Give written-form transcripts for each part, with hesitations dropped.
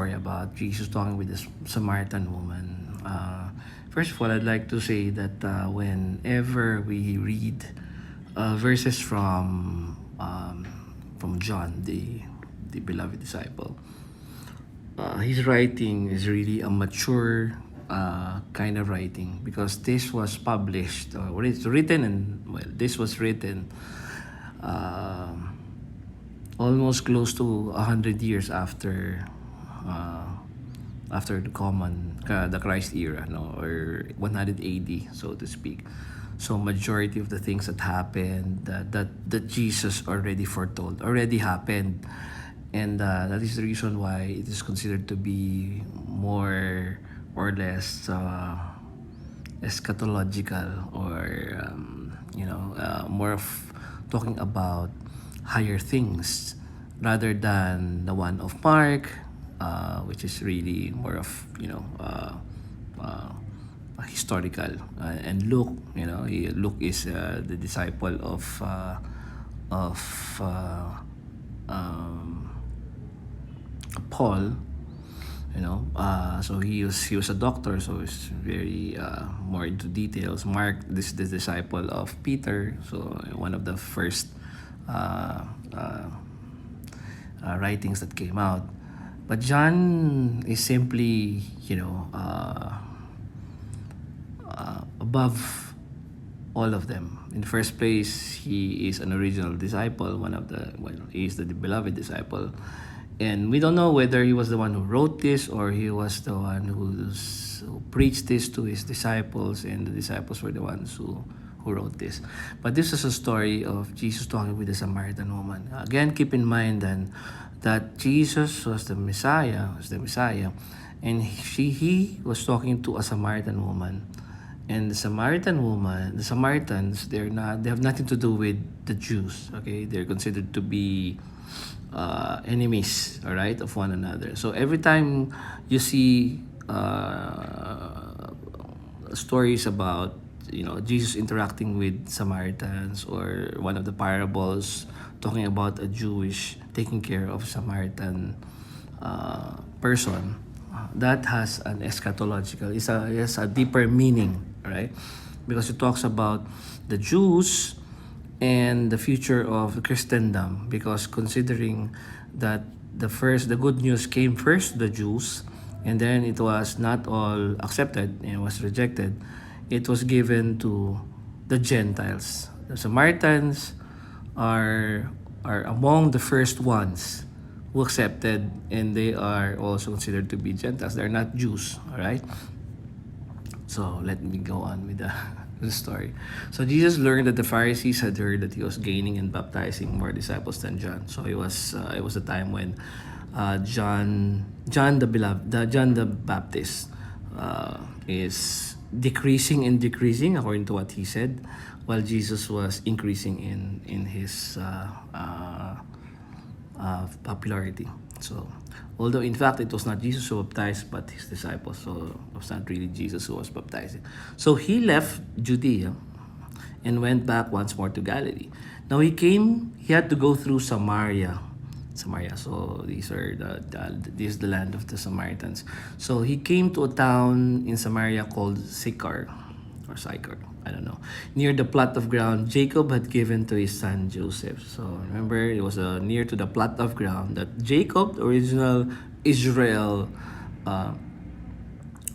story about Jesus talking with this Samaritan woman. First of all, I'd like to say that whenever we read verses from John, the beloved disciple, his writing is really a mature kind of writing, because this was published, or it's written, and well, this was written almost close to 100 years uh, after the Christ era, no, or 100 AD, so to speak. So majority of the things that happened, that Jesus already foretold, already happened, and that is the reason why it is considered to be more or less eschatological, or more of talking about higher things rather than the one of Mark, which is really more of uh, historical, and Luke. Luke is the disciple of um, Paul. So he was a doctor, so he's very more into details. Mark, this is the disciple of Peter, so one of the first uh, uh, writings that came out. But John is simply, above all of them. In the first place, he is an original disciple, he is the beloved disciple. And we don't know whether he was the one who wrote this, or he was the one who preached this to his disciples, and the disciples were the ones who wrote this. But this is a story of Jesus talking with the Samaritan woman. Again, keep in mind then that Jesus was the Messiah, and he was talking to a Samaritan woman. And the Samaritans, they have nothing to do with the Jews. Okay, they're considered to be enemies, all right, of one another. So every time you see stories about Jesus interacting with Samaritans, or one of the parables talking about a Jewish taking care of Samaritan person, that has an eschatological, it's a deeper meaning, right? Because it talks about the Jews and the future of Christendom, because considering that the good news came first to the Jews, and then it was not all accepted and was rejected. It was given to the Gentiles. The Samaritans are among the first ones who accepted, and they are also considered to be Gentiles. They're not Jews, all right? So let me go on with the story. So Jesus learned that the Pharisees had heard that he was gaining and baptizing more disciples than John. So it was a time when John the Baptist is decreasing and decreasing, according to what he said, while Jesus was increasing in his popularity. So, although in fact it was not Jesus who baptized, but his disciples, so it was not really Jesus who was baptizing. So he left Judea and went back once more to Galilee. Now he had to go through Samaria. So this is the land of the Samaritans. So he came to a town in Samaria called Sychar, I don't know, near the plot of ground Jacob had given to his son Joseph. So remember, it was near to the plot of ground that Jacob, the original Israel,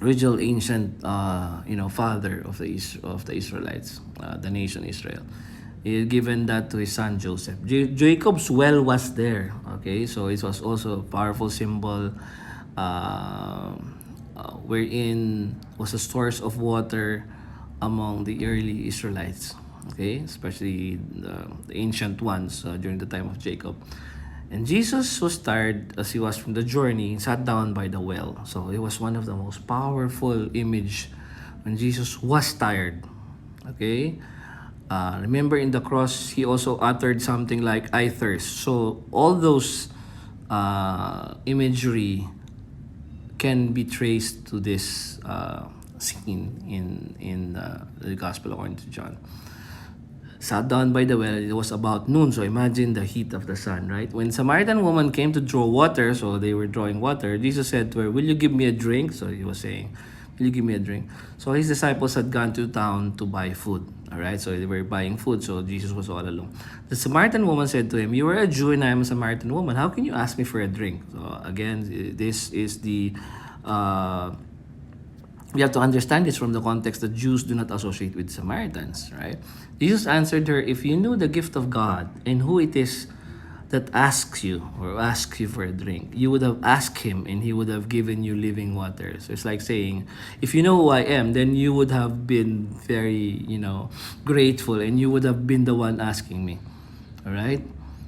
original ancient, father of the Israelites, the nation Israel. He had given that to his son Joseph. Jacob's well was there. Okay, so it was also a powerful symbol, wherein was a source of water among the early Israelites, okay, especially the ancient ones during the time of Jacob. And Jesus was tired as he was from the journey, sat down by the well. So it was one of the most powerful image when Jesus was tired. Okay, remember in the cross he also uttered something like "I thirst." So all those imagery can be traced to this scene in the Gospel according to John. sat down by the well. It was about noon, so imagine the heat of the sun, right? When Samaritan woman came to draw water, so they were drawing water, Jesus said to her, "Will you give me a drink?" So he was saying, "Will you give me a drink?" So his disciples had gone to town to buy food. All right, so they were buying food, so Jesus was all alone. The Samaritan woman said to him, "You are a Jew and I am a Samaritan woman. How can you ask me for a drink?" So again, this is the uh, we have to understand this from the context that Jews do not associate with Samaritans, right? Jesus answered her, "If you knew the gift of God and who it is that asks you or asks you for a drink, you would have asked him and he would have given you living water." So it's like saying, if you know who I am, then you would have been very, grateful and you would have been the one asking me. All right?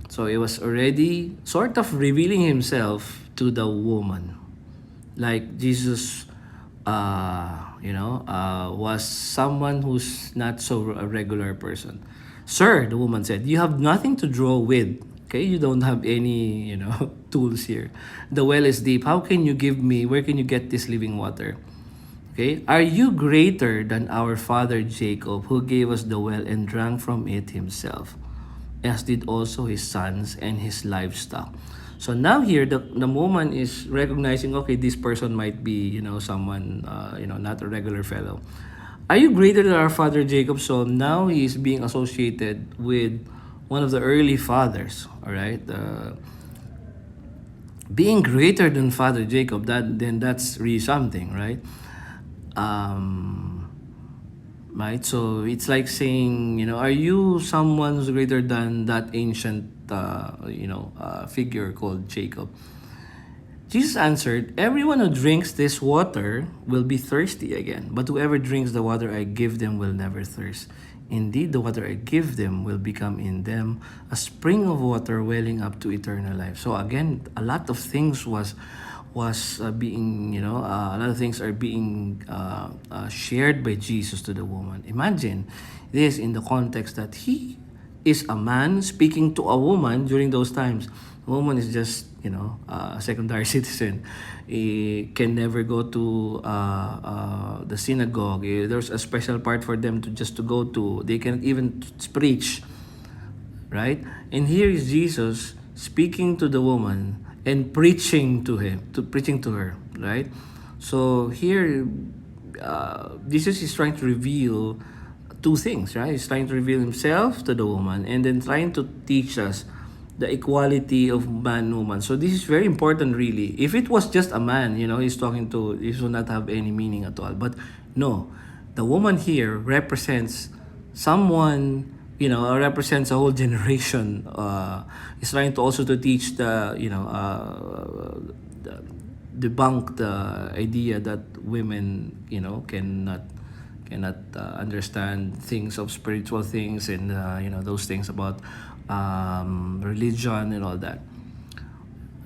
So it was already sort of revealing himself to the woman. Like Jesus was someone who's not so a regular person. "Sir," the woman said, "you have nothing to draw with. Okay, you don't have any, tools here. The well is deep. How can you give me, where can you get this living water? Okay, are you greater than our father Jacob, who gave us the well and drank from it himself, as did also his sons and his livestock?" So now here, the woman is recognizing, okay, this person might be, someone, not a regular fellow. "Are you greater than our father Jacob?" So now he is being associated with one of the early fathers, all right? Being greater than Father Jacob, that's really something, right? Right? So it's like saying, are you someone who's greater than that ancient, figure called Jacob? Jesus answered, "Everyone who drinks this water will be thirsty again, but whoever drinks the water I give them will never thirst. Indeed, the water I give them will become in them a spring of water welling up to eternal life." So again, a lot of things was being, a lot of things are being shared by Jesus to the woman. Imagine this in the context that he is a man speaking to a woman during those times. The woman is just, a secondary citizen. He can never go to the synagogue. There's a special part for them to go to. They can't even preach, right? And here is Jesus speaking to the woman and preaching to her, right? So here, Jesus is trying to reveal two things, right? He's trying to reveal himself to the woman and then trying to teach us the equality of man and woman. So this is very important, really. If it was just a man, he's talking to, this would not have any meaning at all. But no, the woman here represents someone, represents a whole generation. He's trying to also to teach debunk the idea that women, cannot understand things of spiritual things and those things about religion and all that.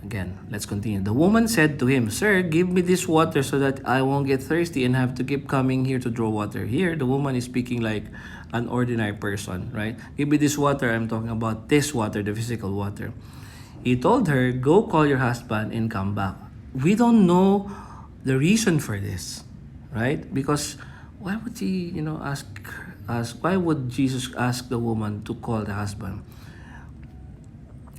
Again, let's continue. The woman said to him, "Sir, give me this water so that I won't get thirsty and have to keep coming here to draw water." Here, the woman is speaking like an ordinary person, right? "Give me this water." I'm talking about this water, the physical water. He told her, "Go call your husband and come back." We don't know the reason for this, right? Because why would he, why would Jesus ask the woman to call the husband?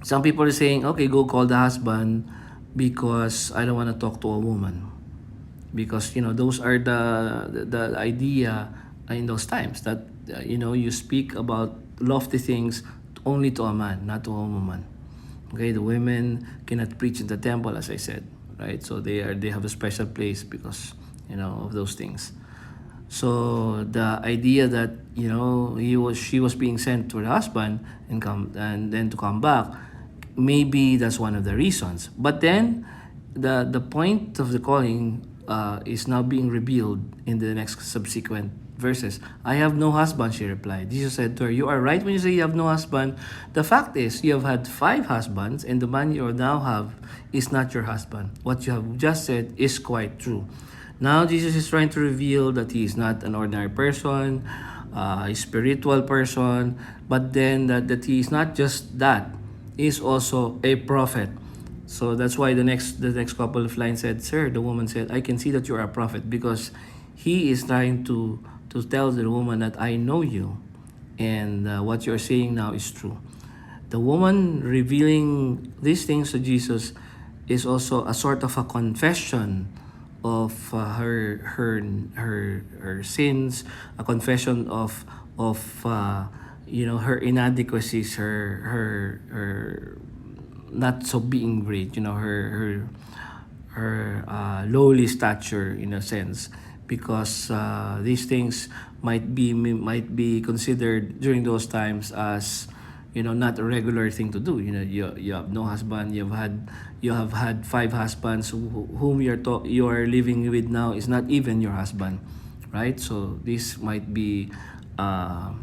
Some people are saying, okay, go call the husband because I don't want to talk to a woman. Because, those are the idea in those times that, you speak about lofty things only to a man, not to a woman. Okay, the women cannot preach in the temple, as I said, right? So they have a special place because, of those things. So the idea that she was being sent to her husband and then to come back, maybe that's one of the reasons. But then the point of the calling is now being revealed in the next subsequent verses. "I have no husband," she replied. Jesus said to her, "You are right when you say you have no husband. The fact is, you have had 5 husbands, and the man you now have is not your husband. What you have just said is quite true." Now Jesus is trying to reveal that he is not an ordinary person, a spiritual person, but then that he is not just that, he is also a prophet. So that's why the next couple of lines said, "Sir," the woman said, "I can see that you are a prophet," because he is trying to tell the woman that I know you. and what you're saying now is true. The woman revealing these things to Jesus is also a sort of a confession of her sins, a confession of her inadequacies, her not so being great, her lowly stature in a sense, because these things might be considered during those times as not a regular thing to do. You have no husband, you have had five husbands, whom you are living with now is not even your husband, right? So this might be uh,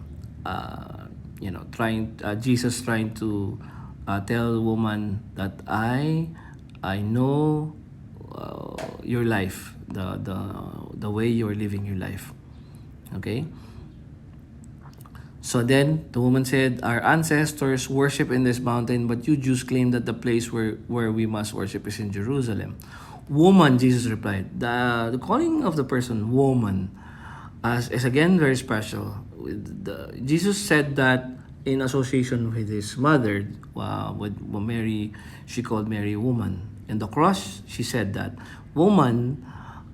trying Jesus trying to tell the woman that I know your life, the way you're living your life. Okay? So then the woman said, our ancestors worship in this mountain, but you Jews claim that the place where we must worship is in Jerusalem. Woman, Jesus replied. The calling of the person woman is again very special. Jesus said that in association with his mother, with Mary. She called Mary woman. In the cross, she said that woman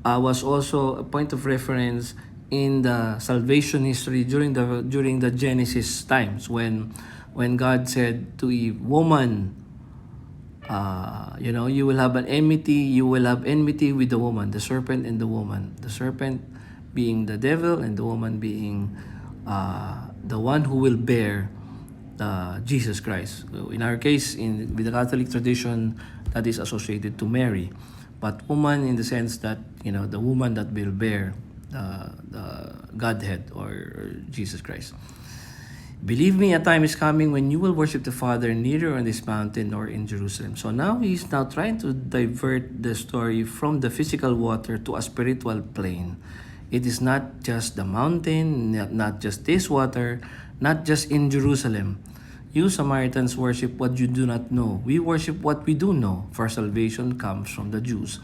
was also a point of reference in the salvation history during the Genesis times, when God said to Eve, woman, you will have enmity with the woman, the serpent and the woman. The serpent being the devil, and the woman being the one who will bear Jesus Christ. So in our case, with the Catholic tradition, that is associated to Mary, but woman in the sense that the woman that will bear the Godhead, or Jesus Christ. Believe me, a time is coming when you will worship the Father neither on this mountain nor in Jerusalem. So now he's now trying to divert the story from the physical water to a spiritual plane. It is not just the mountain, not just this water, not just in Jerusalem. You Samaritans worship what you do not know. We worship what we do know, for salvation comes from the Jews.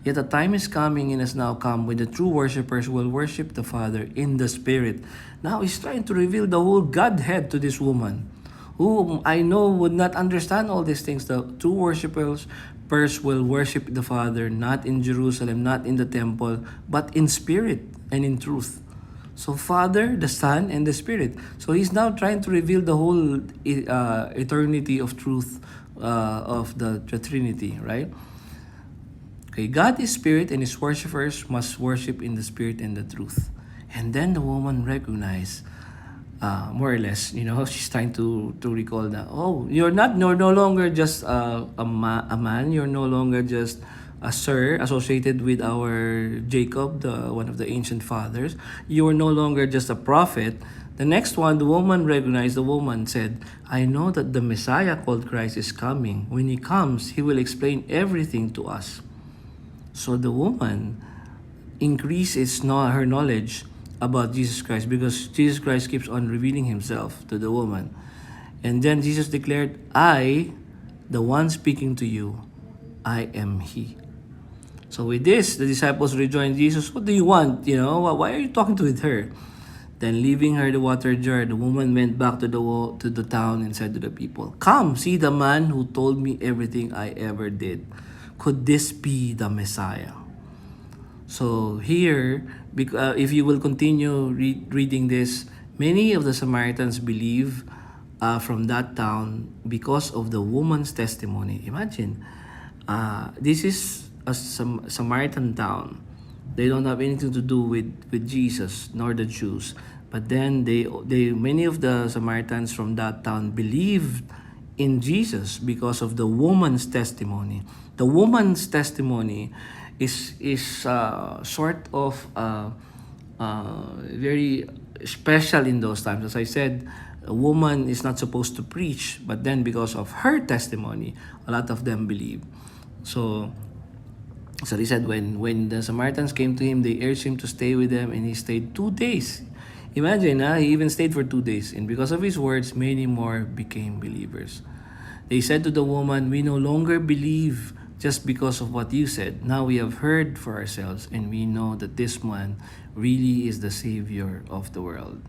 Yet a time is coming and has now come when the true worshippers will worship the Father in the Spirit. Now he's trying to reveal the whole Godhead to this woman, who I know would not understand all these things. The true worshippers will worship the Father not in Jerusalem, not in the temple, but in spirit and in truth. So Father, the Son, and the Spirit. So he's now trying to reveal the whole eternity of truth of the Trinity, right? Okay, God is spirit, and his worshippers must worship in the spirit and the truth. And then the woman recognized, more or less, she's trying to recall that, you're no longer just a man, you're no longer just a sir associated with our Jacob, one of the ancient fathers. You are no longer just a prophet. The next one, the woman recognized. The woman said, I know that the Messiah called Christ is coming. When he comes, he will explain everything to us. So the woman increases her knowledge about Jesus Christ, because Jesus Christ keeps on revealing himself to the woman. And then Jesus declared, I, the one speaking to you, I am he. So with this, the disciples rejoined Jesus. What do you want? Why are you talking with her? Then leaving her the water jar, the woman went back to the town and said to the people, come, see the man who told me everything I ever did. Could this be the Messiah? So here, if you will continue reading this, many of the Samaritans believe from that town because of the woman's testimony. Imagine, this is a Samaritan town. They don't have anything to do with Jesus nor the Jews. But then many of the Samaritans from that town believed in Jesus because of the woman's testimony. The woman's testimony is sort of very special in those times. As I said, a woman is not supposed to preach, but then because of her testimony, a lot of them believe. So he said, when the Samaritans came to him, they urged him to stay with them, and he stayed 2 days. Imagine, he even stayed for 2 days. And because of his words, many more became believers. They said to the woman, we no longer believe just because of what you said. Now we have heard for ourselves, and we know that this man really is the Savior of the world.